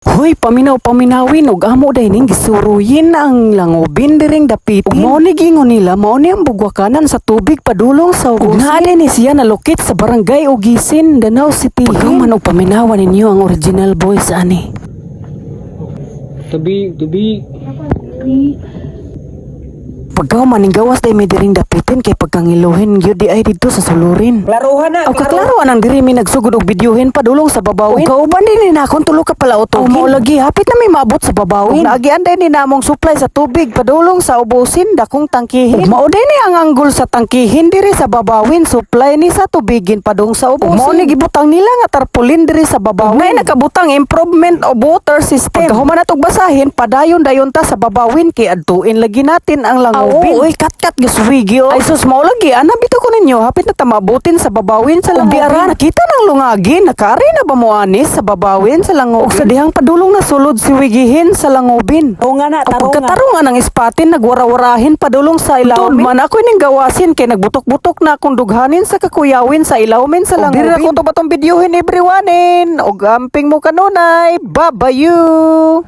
Hoy, paminaw-paminawin og amo day ning gisuruyin ang langubin diring dapitin. Mao ni gingon nila mao ni ang bugwakanan sa tubig padulong sa Ugosin. Naa ni siya nalukit sa barangay Ugisin, Danau City. Pagaw man og paminawan ninyo ang original voice ani. Tubi. Pagaw man ning gawas day may diring dapitin kay pagkangiluhin gyud di ay didto sa sulurin. Klaruhan na. Aw kaklaruan ang diri mi nagsugod og videohin padulong sa babawin. Ug kauban din ni nakon tulo ka palautog. Mao lagi hapit na may maabot sa babawin. Ug naagi anday ni namong supply sa tubig padulong sa Ubusin dakong tangkihin. Ug mao din ni ang anggol sa tangkihin diri sa babawin supply ni sa tubigin padung sa Ubusin. Mao ni gibutang nila nga tarpaulin diri sa babawin. Nay nakabutang improvement of water system. Pagkahuman natog basahin padayon-dayon ta sa babawin kay adtuin lagi natin ang langubin. Oy, kat gaswigi oh. Ay sus mao lagi ana bitaw ko ninyo hapit na tamabutin sa babawin sa langubin. Biara nakita nang lungagi nakari na ba mo anis sa babawin sa langubin. Og sa dihang padulong na sulod si wigihin sa langubin. Tarungan na, tarungan. Pagkatarungan ng ispatin nagwarawarahin padulong sa ilawmin. Tud man ako ning gawasin kay nagbutok-butok na akong dughanin sa kakuyawin sa ilawmin sa langubin. Dira ko to batong videohin everyonein og amping mo kanunay. Babayu.